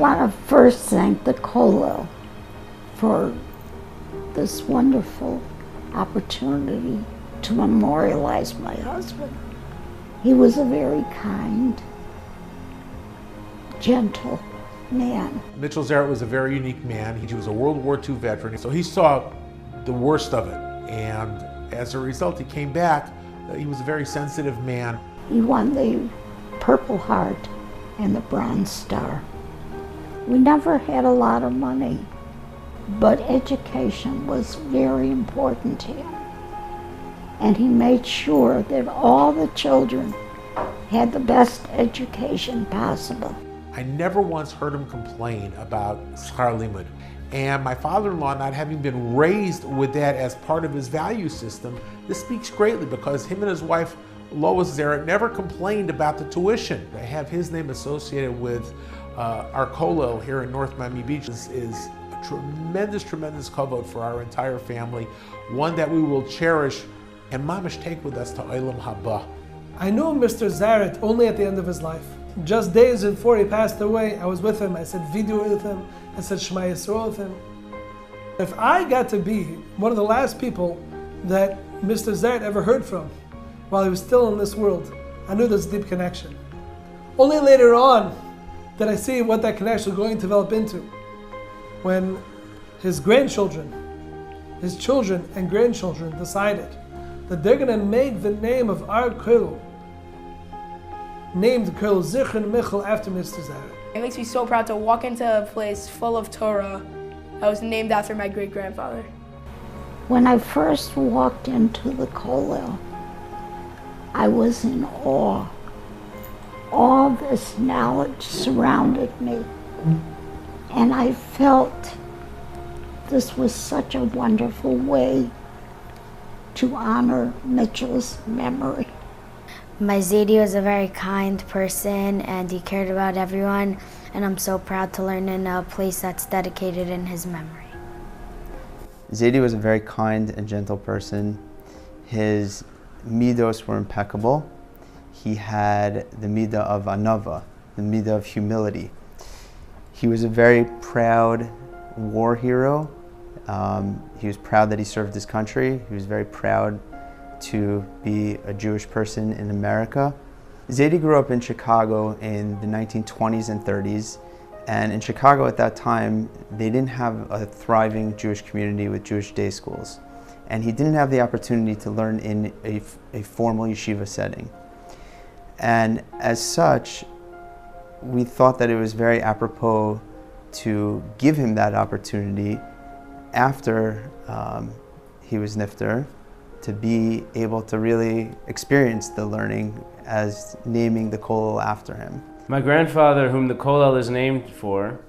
want to first thank the Kollel for this wonderful opportunity to memorialize my husband. He was a very kind, gentle man. Michel Zaret was a very unique man. He was a World War II veteran, so he saw the worst of it. And as a result, he came back. He was a very sensitive man. He won the Purple Heart and the Bronze Star. We never had a lot of money, but education was very important to him. And he made sure that all the children had the best education possible. I never once heard him complain about schar limud. And my father-in-law, not having been raised with that as part of his value system, this speaks greatly because him and his wife, Lois Zaret, never complained about the tuition. To have his name associated with our Kollel here in North Miami Beach is a tremendous, tremendous kavod for our entire family, one that we will cherish and mamish take with us to Olam Haba. I knew Mr. Zaret only at the end of his life. Just days before he passed away, I was with him. I said video with him. I said Shema Yisrael with him. If I got to be one of the last people that Mr. Zaret ever heard from while he was still in this world, I knew there's a deep connection. Only later on did I see what that connection was going to develop into. When his grandchildren, his children and grandchildren decided that they're going to make the name of our Kollel, named Kollel Zichron Michel after Mr. Zaret. It makes me so proud to walk into a place full of Torah that was named after my great-grandfather. When I first walked into the Kollel, I was in awe. All this knowledge surrounded me, and I felt this was such a wonderful way to honor Mitchell's memory. My Zadie was a very kind person and he cared about everyone, and I'm so proud to learn in a place that's dedicated in his memory. Zadie was a very kind and gentle person. His midos were impeccable. He had the midah of anava, the midah of humility. He was a very proud war hero. He was proud that he served his country. He was very proud to be a Jewish person in America. Zadie grew up in Chicago in the 1920s and 30s, and in Chicago at that time, they didn't have a thriving Jewish community with Jewish day schools, and he didn't have the opportunity to learn in a formal yeshiva setting. And as such, we thought that it was very apropos to give him that opportunity after he was nifter, to be able to really experience the learning as naming the Kollel after him. My grandfather, whom the Kollel is named for,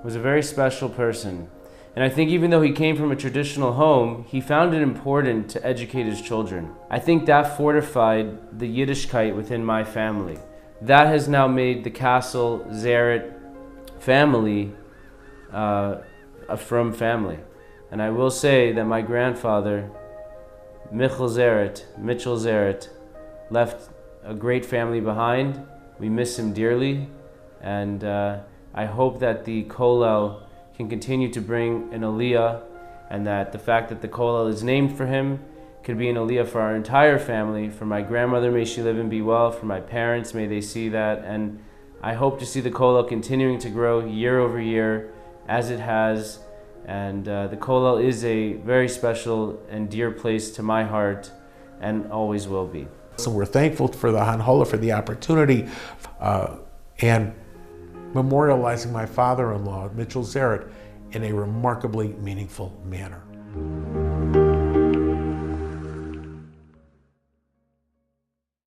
was a very special person. And I think even though he came from a traditional home, he found it important to educate his children. I think that fortified the Yiddishkeit within my family. That has now made the Castle Zaret family a frum family. And I will say that my grandfather, Michel Zaret, left a great family behind. We miss him dearly, and I hope that the Kollel can continue to bring an aliyah, and that the fact that the Kollel is named for him could be an aliyah for our entire family. For my grandmother, may she live and be well. For my parents, may they see that. And I hope to see the Kollel continuing to grow year over year as it has. And the Kollel is a very special and dear place to my heart, and always will be. So we're thankful for the Hanhola, for the opportunity, and memorializing my father-in-law, Michel Zaret, in a remarkably meaningful manner.